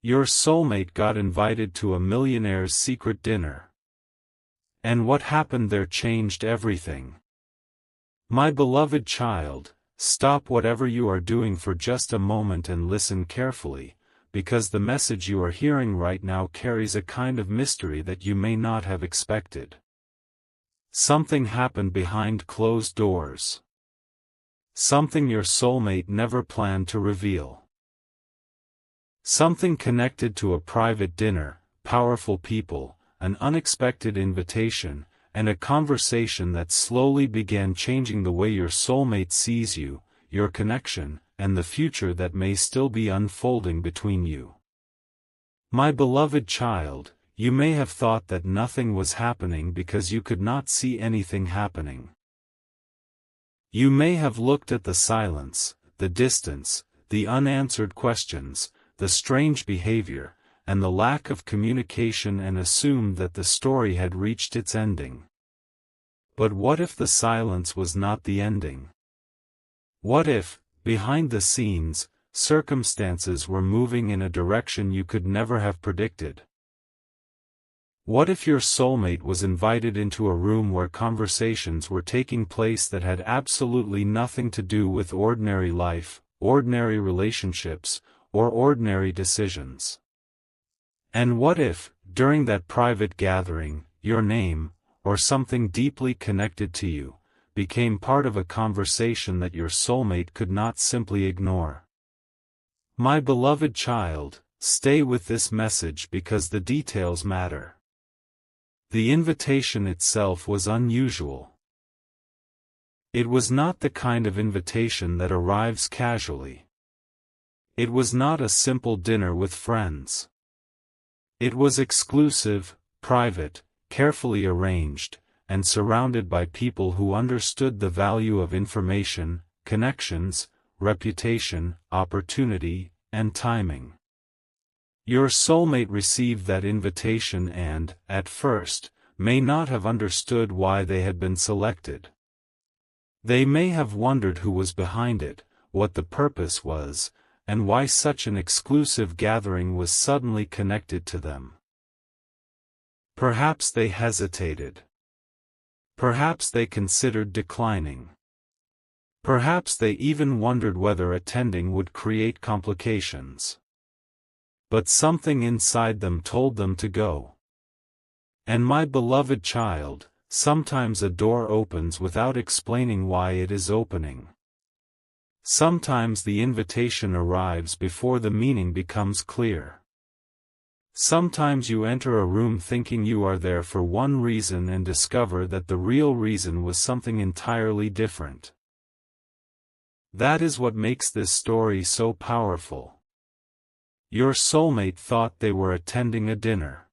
Your soulmate got invited to a millionaire's secret dinner. And what happened there changed everything. My beloved child, stop whatever you are doing for just a moment and listen carefully, because the message you are hearing right now carries a kind of mystery that you may not have expected. Something happened behind closed doors. Something your soulmate never planned to reveal. Something connected to a private dinner, powerful people, an unexpected invitation, and a conversation that slowly began changing the way your soulmate sees you, your connection, and the future that may still be unfolding between you. My beloved child, you may have thought that nothing was happening because you could not see anything happening. You may have looked at the silence, the distance, the unanswered questions, the strange behavior, and the lack of communication and assumed that the story had reached its ending. But what if the silence was not the ending? What if, behind the scenes, circumstances were moving in a direction you could never have predicted? What if your soulmate was invited into a room where conversations were taking place that had absolutely nothing to do with ordinary life, ordinary relationships, or ordinary decisions? And what if, during that private gathering, your name, or something deeply connected to you, became part of a conversation that your soulmate could not simply ignore? My beloved child, stay with this message because the details matter. The invitation itself was unusual. It was not the kind of invitation that arrives casually. It was not a simple dinner with friends. It was exclusive, private, carefully arranged, and surrounded by people who understood the value of information, connections, reputation, opportunity, and timing. Your soulmate received that invitation and, at first, may not have understood why they had been selected. They may have wondered who was behind it, what the purpose was, and why such an exclusive gathering was suddenly connected to them. Perhaps they hesitated. Perhaps they considered declining. Perhaps they even wondered whether attending would create complications. But something inside them told them to go. And my beloved child, sometimes a door opens without explaining why it is opening. Sometimes the invitation arrives before the meaning becomes clear. Sometimes you enter a room thinking you are there for one reason and discover that the real reason was something entirely different. That is what makes this story so powerful. Your soulmate thought they were attending a dinner.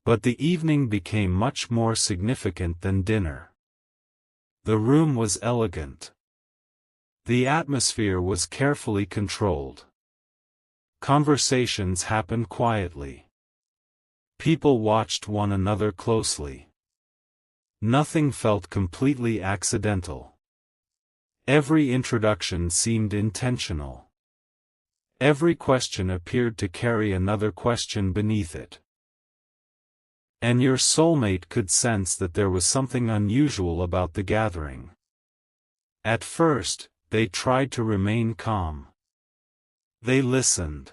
But the evening became much more significant than dinner. The room was elegant. The atmosphere was carefully controlled. Conversations happened quietly. People watched one another closely. Nothing felt completely accidental. Every introduction seemed intentional. Every question appeared to carry another question beneath it. And your soulmate could sense that there was something unusual about the gathering. At first, they tried to remain calm. They listened.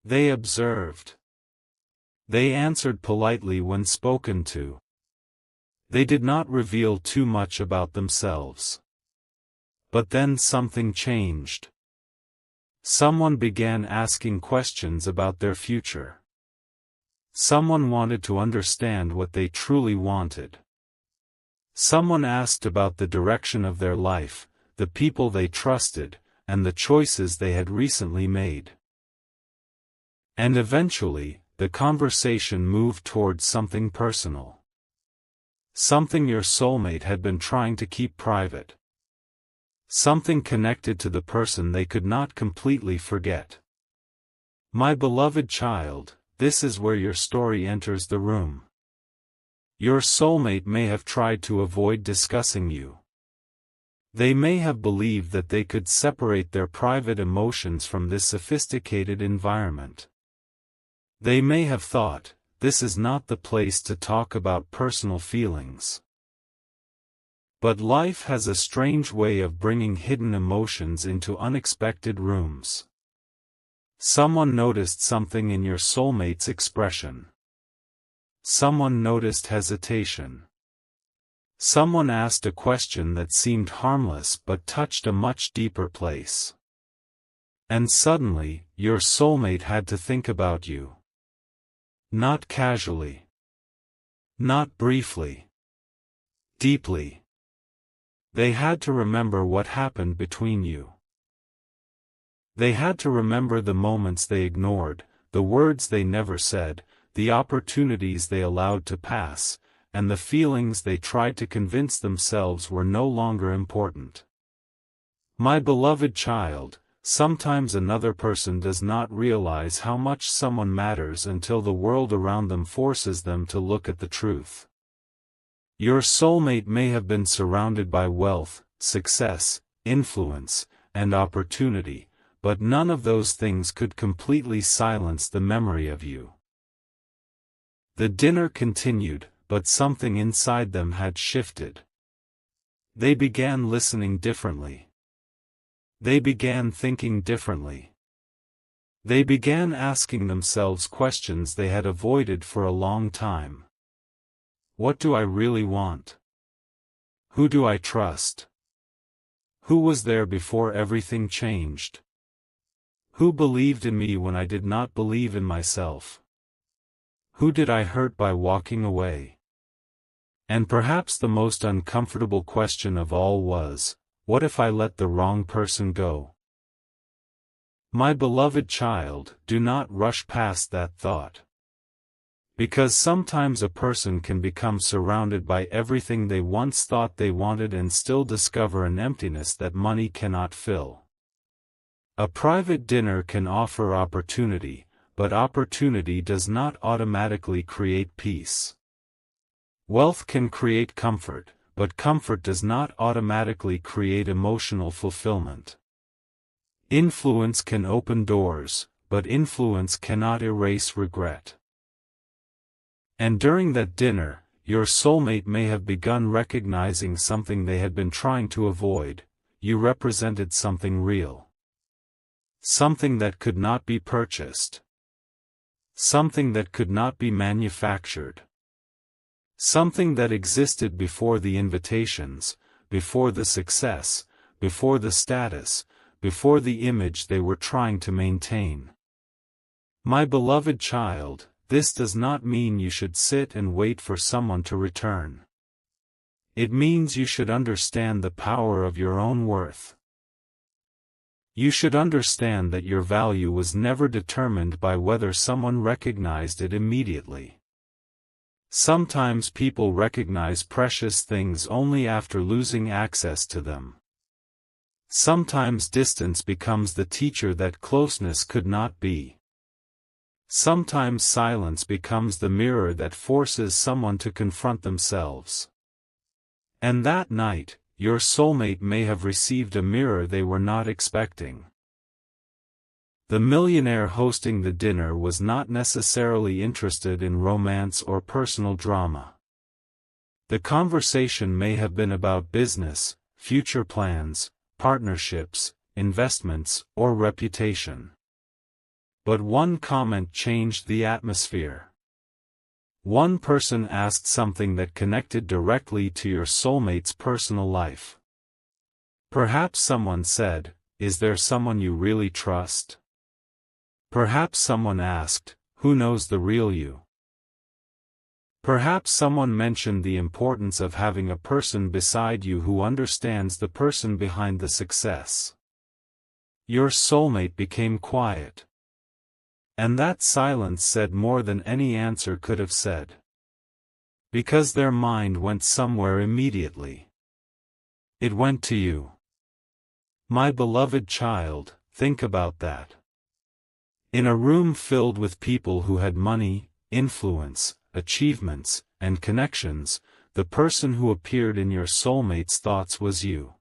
They observed. They answered politely when spoken to. They did not reveal too much about themselves. But then something changed. Someone began asking questions about their future. Someone wanted to understand what they truly wanted. Someone asked about the direction of their life, the people they trusted, and the choices they had recently made. And eventually, the conversation moved towards something personal. Something your soulmate had been trying to keep private. Something connected to the person they could not completely forget. My beloved child, this is where your story enters the room. Your soulmate may have tried to avoid discussing you. They may have believed that they could separate their private emotions from this sophisticated environment. They may have thought, this is not the place to talk about personal feelings. But life has a strange way of bringing hidden emotions into unexpected rooms. Someone noticed something in your soulmate's expression. Someone noticed hesitation. Someone asked a question that seemed harmless but touched a much deeper place. And suddenly, your soulmate had to think about you. Not casually. Not briefly. Deeply. They had to remember what happened between you. They had to remember the moments they ignored, the words they never said, the opportunities they allowed to pass, and the feelings they tried to convince themselves were no longer important. My beloved child, sometimes another person does not realize how much someone matters until the world around them forces them to look at the truth. Your soulmate may have been surrounded by wealth, success, influence, and opportunity, but none of those things could completely silence the memory of you. The dinner continued, but something inside them had shifted. They began listening differently. They began thinking differently. They began asking themselves questions they had avoided for a long time. What do I really want? Who do I trust? Who was there before everything changed? Who believed in me when I did not believe in myself? Who did I hurt by walking away? And perhaps the most uncomfortable question of all was, what if I let the wrong person go? My beloved child, do not rush past that thought. Because sometimes a person can become surrounded by everything they once thought they wanted and still discover an emptiness that money cannot fill. A private dinner can offer opportunity, but opportunity does not automatically create peace. Wealth can create comfort, but comfort does not automatically create emotional fulfillment. Influence can open doors, but influence cannot erase regret. And during that dinner, your soulmate may have begun recognizing something they had been trying to avoid. You represented something real. Something that could not be purchased. Something that could not be manufactured. Something that existed before the invitations, before the success, before the status, before the image they were trying to maintain. My beloved child, this does not mean you should sit and wait for someone to return. It means you should understand the power of your own worth. You should understand that your value was never determined by whether someone recognized it immediately. Sometimes people recognize precious things only after losing access to them. Sometimes distance becomes the teacher that closeness could not be. Sometimes silence becomes the mirror that forces someone to confront themselves. And that night, your soulmate may have received a mirror they were not expecting. The millionaire hosting the dinner was not necessarily interested in romance or personal drama. The conversation may have been about business, future plans, partnerships, investments, or reputation. But one comment changed the atmosphere. One person asked something that connected directly to your soulmate's personal life. Perhaps someone said, "Is there someone you really trust?" Perhaps someone asked, "Who knows the real you?" Perhaps someone mentioned the importance of having a person beside you who understands the person behind the success. Your soulmate became quiet. And that silence said more than any answer could have said. Because their mind went somewhere immediately. It went to you. My beloved child, think about that. In a room filled with people who had money, influence, achievements, and connections, the person who appeared in your soulmate's thoughts was you.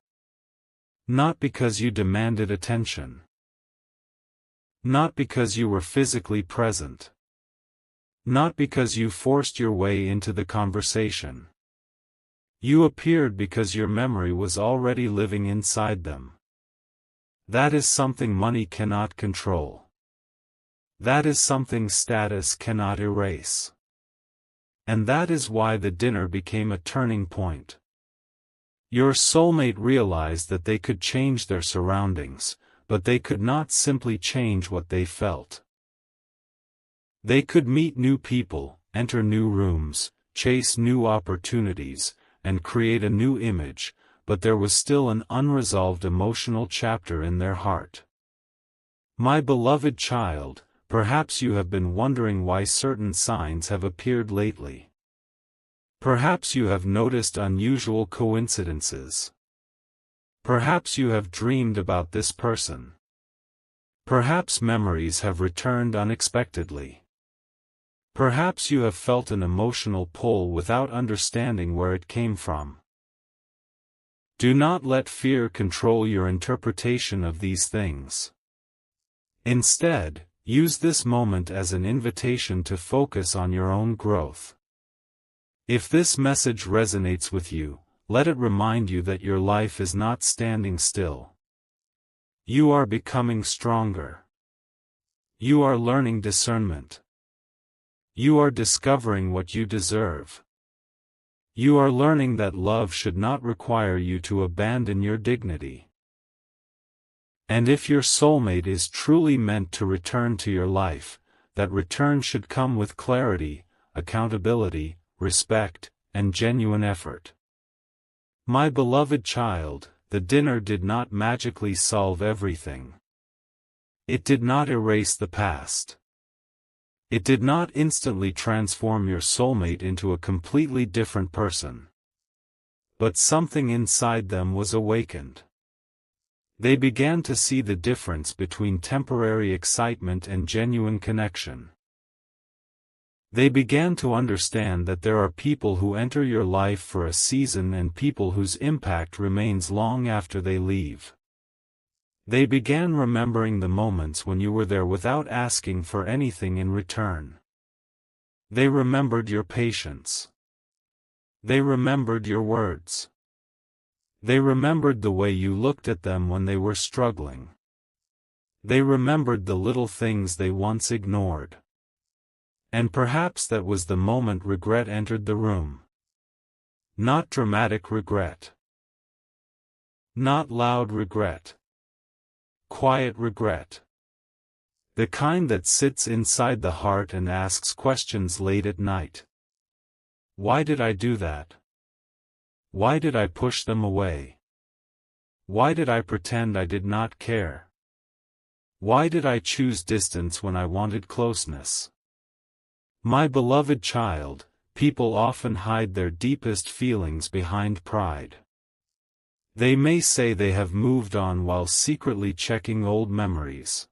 Not because you demanded attention. Not because you were physically present. Not because you forced your way into the conversation. You appeared because your memory was already living inside them. That is something money cannot control. That is something status cannot erase. And that is why the dinner became a turning point. Your soulmate realized that they could change their surroundings, but they could not simply change what they felt. They could meet new people, enter new rooms, chase new opportunities, and create a new image, but there was still an unresolved emotional chapter in their heart. My beloved child, perhaps you have been wondering why certain signs have appeared lately. Perhaps you have noticed unusual coincidences. Perhaps you have dreamed about this person. Perhaps memories have returned unexpectedly. Perhaps you have felt an emotional pull without understanding where it came from. Do not let fear control your interpretation of these things. Instead, use this moment as an invitation to focus on your own growth. If this message resonates with you, let it remind you that your life is not standing still. You are becoming stronger. You are learning discernment. You are discovering what you deserve. You are learning that love should not require you to abandon your dignity. And if your soulmate is truly meant to return to your life, that return should come with clarity, accountability, respect, and genuine effort. My beloved child, the dinner did not magically solve everything. It did not erase the past. It did not instantly transform your soulmate into a completely different person. But something inside them was awakened. They began to see the difference between temporary excitement and genuine connection. They began to understand that there are people who enter your life for a season and people whose impact remains long after they leave. They began remembering the moments when you were there without asking for anything in return. They remembered your patience. They remembered your words. They remembered the way you looked at them when they were struggling. They remembered the little things they once ignored. And perhaps that was the moment regret entered the room. Not dramatic regret. Not loud regret. Quiet regret. The kind that sits inside the heart and asks questions late at night. Why did I do that? Why did I push them away? Why did I pretend I did not care? Why did I choose distance when I wanted closeness? My beloved child, people often hide their deepest feelings behind pride. They may say they have moved on while secretly checking old memories.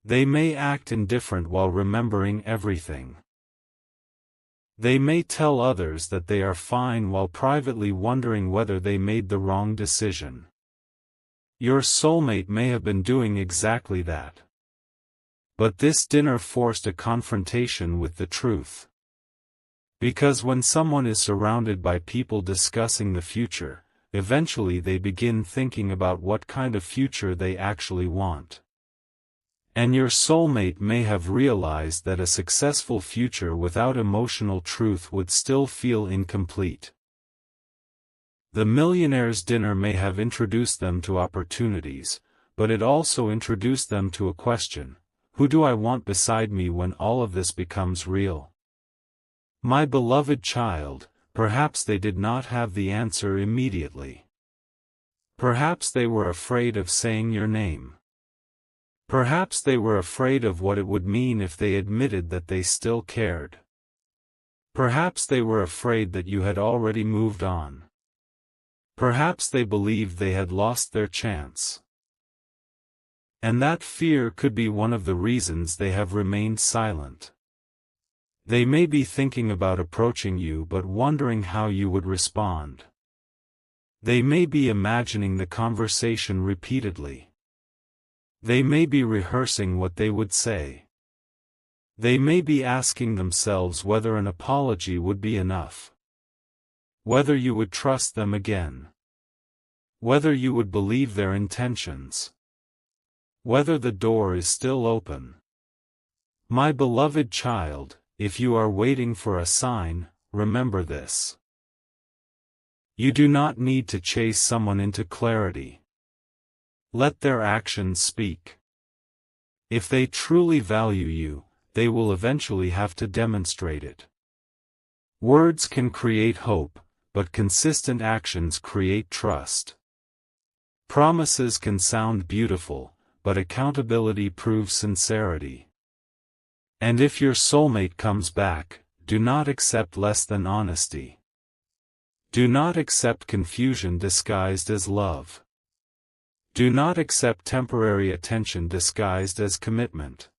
They may act indifferent while remembering everything. They may tell others that they are fine while privately wondering whether they made the wrong decision. Your soulmate may have been doing exactly that. But this dinner forced a confrontation with the truth. Because when someone is surrounded by people discussing the future, eventually they begin thinking about what kind of future they actually want. And your soulmate may have realized that a successful future without emotional truth would still feel incomplete. The Millionaire's dinner may have introduced them to opportunities, but it also introduced them to a question: who do I want beside me when all of this becomes real? My beloved child, perhaps they did not have the answer immediately. Perhaps they were afraid of saying your name. Perhaps they were afraid of what it would mean if they admitted that they still cared. Perhaps they were afraid that you had already moved on. Perhaps they believed they had lost their chance. And that fear could be one of the reasons they have remained silent. They may be thinking about approaching you but wondering how you would respond. They may be imagining the conversation repeatedly. They may be rehearsing what they would say. They may be asking themselves whether an apology would be enough. Whether you would trust them again. Whether you would believe their intentions. Whether the door is still open. My beloved child, if you are waiting for a sign, remember this. You do not need to chase someone into clarity. Let their actions speak. If they truly value you, they will eventually have to demonstrate it. Words can create hope, but consistent actions create trust. Promises can sound beautiful, but accountability proves sincerity. And if your soulmate comes back, do not accept less than honesty. Do not accept confusion disguised as love. Do not accept temporary attention disguised as commitment.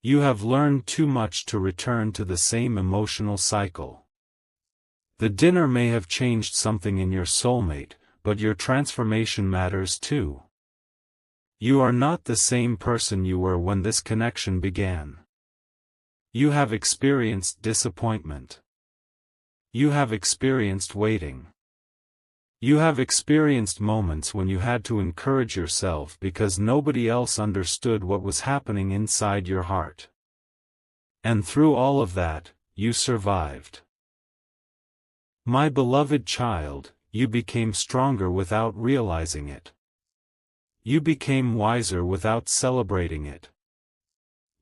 You have learned too much to return to the same emotional cycle. The dinner may have changed something in your soulmate, but your transformation matters too. You are not the same person you were when this connection began. You have experienced disappointment. You have experienced waiting. You have experienced moments when you had to encourage yourself because nobody else understood what was happening inside your heart. And through all of that, you survived. My beloved child, you became stronger without realizing it. You became wiser without celebrating it.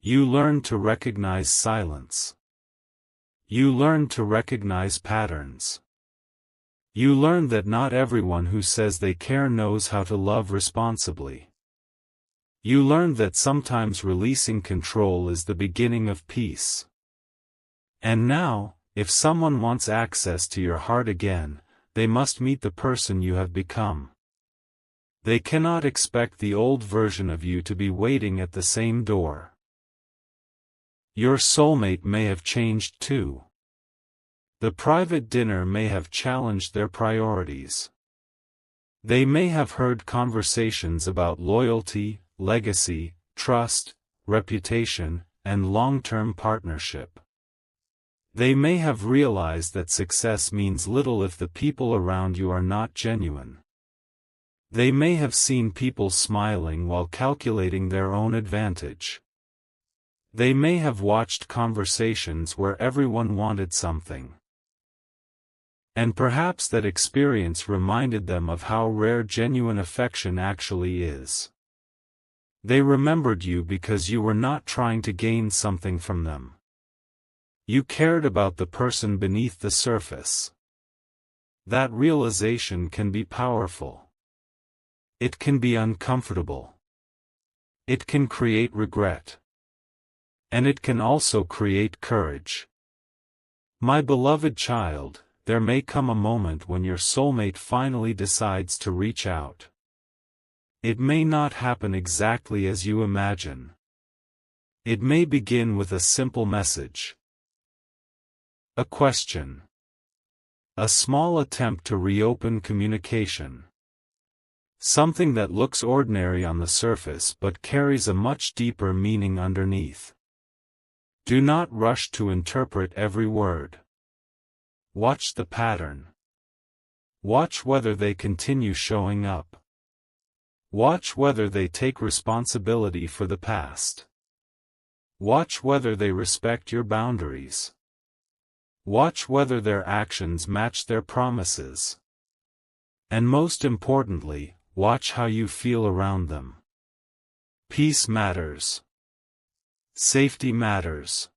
You learned to recognize silence. You learned to recognize patterns. You learned that not everyone who says they care knows how to love responsibly. You learned that sometimes releasing control is the beginning of peace. And now, if someone wants access to your heart again, they must meet the person you have become. They cannot expect the old version of you to be waiting at the same door. Your soulmate may have changed too. The private dinner may have challenged their priorities. They may have heard conversations about loyalty, legacy, trust, reputation, and long-term partnership. They may have realized that success means little if the people around you are not genuine. They may have seen people smiling while calculating their own advantage. They may have watched conversations where everyone wanted something. And perhaps that experience reminded them of how rare genuine affection actually is. They remembered you because you were not trying to gain something from them. You cared about the person beneath the surface. That realization can be powerful. It can be uncomfortable. It can create regret. And it can also create courage. My beloved child, there may come a moment when your soulmate finally decides to reach out. It may not happen exactly as you imagine. It may begin with a simple message. A question. A small attempt to reopen communication. Something that looks ordinary on the surface but carries a much deeper meaning underneath. Do not rush to interpret every word. Watch the pattern. Watch whether they continue showing up. Watch whether they take responsibility for the past. Watch whether they respect your boundaries. Watch whether their actions match their promises. And most importantly, watch how you feel around them. Peace matters. Safety matters.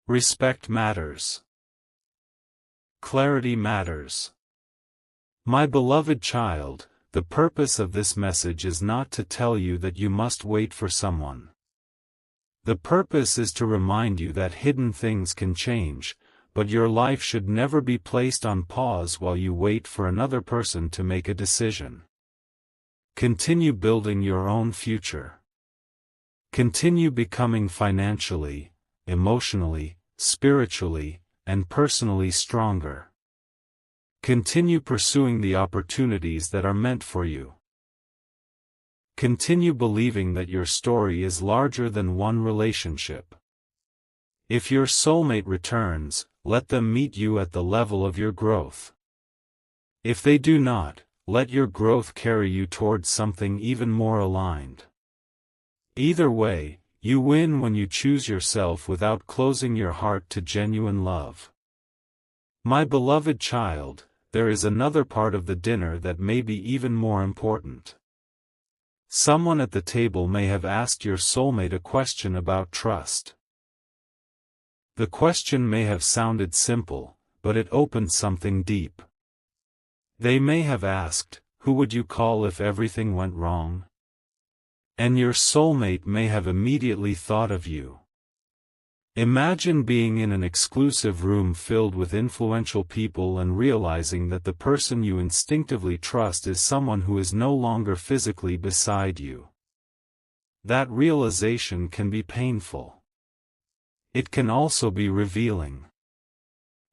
Respect matters. Clarity matters. My beloved child, the purpose of this message is not to tell you that you must wait for someone. The purpose is to remind you that hidden things can change, but your life should never be placed on pause while you wait for another person to make a decision. Continue building your own future. Continue becoming financially, emotionally, spiritually, and personally stronger. Continue pursuing the opportunities that are meant for you. Continue believing that your story is larger than one relationship. If your soulmate returns, let them meet you at the level of your growth. If they do not, let your growth carry you towards something even more aligned. Either way, you win when you choose yourself without closing your heart to genuine love. My beloved child, there is another part of the dinner that may be even more important. Someone at the table may have asked your soulmate a question about trust. The question may have sounded simple, but it opened something deep. They may have asked, "Who would you call if everything went wrong?" And your soulmate may have immediately thought of you. Imagine being in an exclusive room filled with influential people and realizing that the person you instinctively trust is someone who is no longer physically beside you. That realization can be painful. It can also be revealing.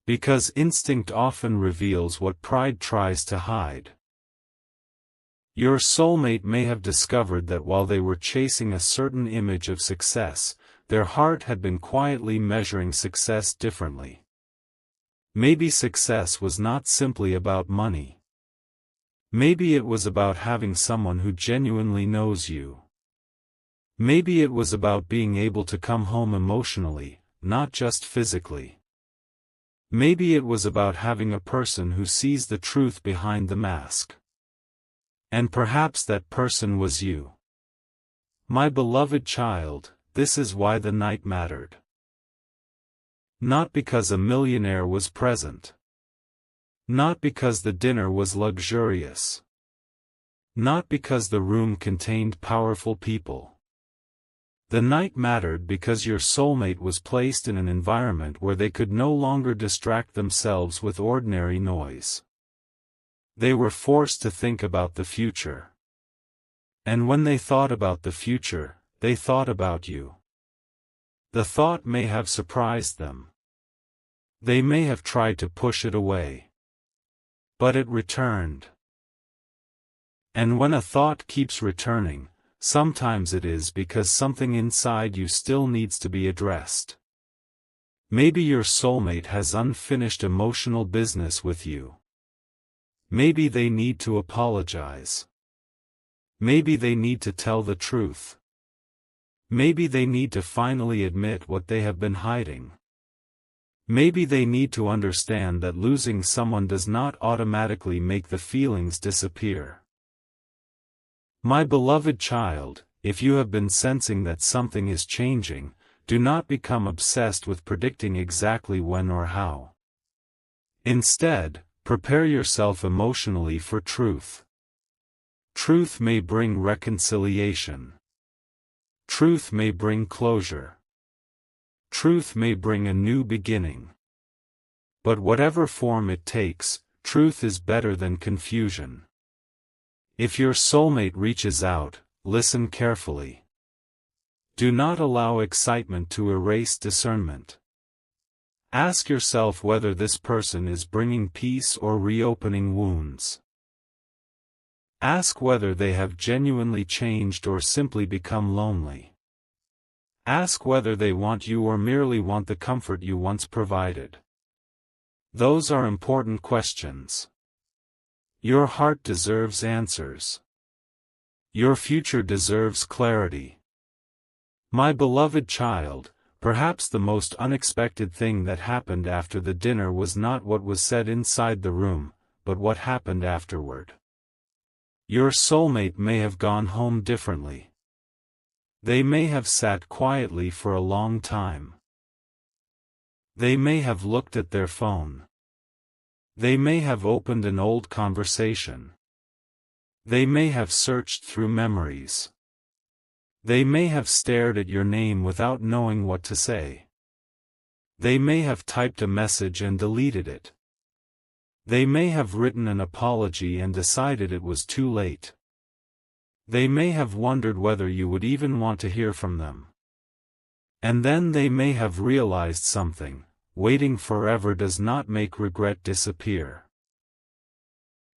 Because instinct often reveals what pride tries to hide. Your soulmate may have discovered that while they were chasing a certain image of success, their heart had been quietly measuring success differently. Maybe success was not simply about money. Maybe it was about having someone who genuinely knows you. Maybe it was about being able to come home emotionally, not just physically. Maybe it was about having a person who sees the truth behind the mask. And perhaps that person was you. My beloved child, this is why the night mattered. Not because a millionaire was present. Not because the dinner was luxurious. Not because the room contained powerful people. The night mattered because your soulmate was placed in an environment where they could no longer distract themselves with ordinary noise. They were forced to think about the future. And when they thought about the future, they thought about you. The thought may have surprised them. They may have tried to push it away. But it returned. And when a thought keeps returning, sometimes it is because something inside you still needs to be addressed. Maybe your soulmate has unfinished emotional business with you. Maybe they need to apologize. Maybe they need to tell the truth. Maybe they need to finally admit what they have been hiding. Maybe they need to understand that losing someone does not automatically make the feelings disappear. My beloved child, if you have been sensing that something is changing, do not become obsessed with predicting exactly when or how. Instead, prepare yourself emotionally for truth. Truth may bring reconciliation. Truth may bring closure. Truth may bring a new beginning. But whatever form it takes, truth is better than confusion. If your soulmate reaches out, listen carefully. Do not allow excitement to erase discernment. Ask yourself whether this person is bringing peace or reopening wounds. Ask whether they have genuinely changed or simply become lonely. Ask whether they want you or merely want the comfort you once provided. Those are important questions. Your heart deserves answers. Your future deserves clarity. My beloved child, perhaps the most unexpected thing that happened after the dinner was not what was said inside the room, but what happened afterward. Your soulmate may have gone home differently. They may have sat quietly for a long time. They may have looked at their phone. They may have opened an old conversation. They may have searched through memories. They may have stared at your name without knowing what to say. They may have typed a message and deleted it. They may have written an apology and decided it was too late. They may have wondered whether you would even want to hear from them. And then they may have realized something: waiting forever does not make regret disappear.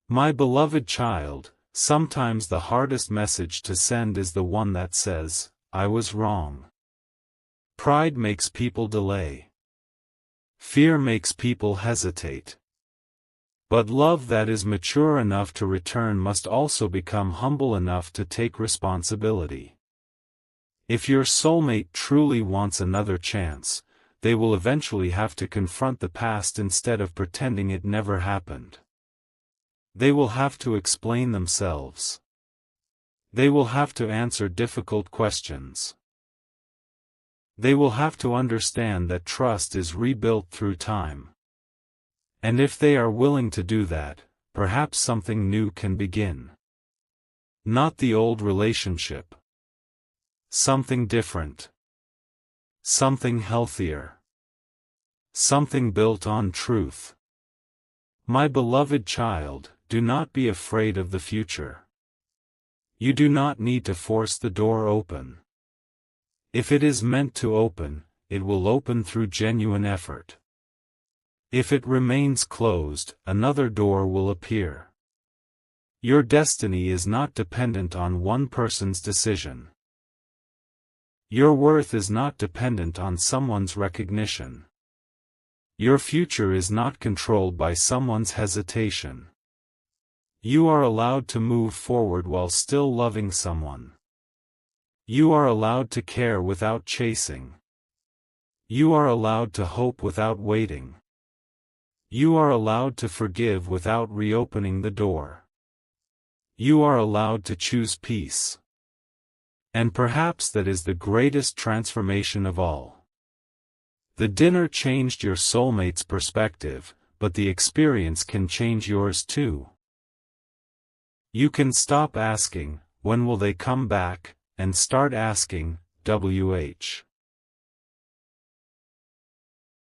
My beloved child, sometimes the hardest message to send is the one that says, I was wrong. Pride makes people delay. Fear makes people hesitate. But love that is mature enough to return must also become humble enough to take responsibility. If your soulmate truly wants another chance, they will eventually have to confront the past instead of pretending it never happened. They will have to explain themselves. They will have to answer difficult questions. They will have to understand that trust is rebuilt through time. And if they are willing to do that, perhaps something new can begin. Not the old relationship. Something different. Something healthier. Something built on truth. My beloved child, do not be afraid of the future. You do not need to force the door open. If it is meant to open, it will open through genuine effort. If it remains closed, another door will appear. Your destiny is not dependent on one person's decision. Your worth is not dependent on someone's recognition. Your future is not controlled by someone's hesitation. You are allowed to move forward while still loving someone. You are allowed to care without chasing. You are allowed to hope without waiting. You are allowed to forgive without reopening the door. You are allowed to choose peace. And perhaps that is the greatest transformation of all. The dinner changed your soulmate's perspective, but the experience can change yours too. You can stop asking, when will they come back, and start asking, WH.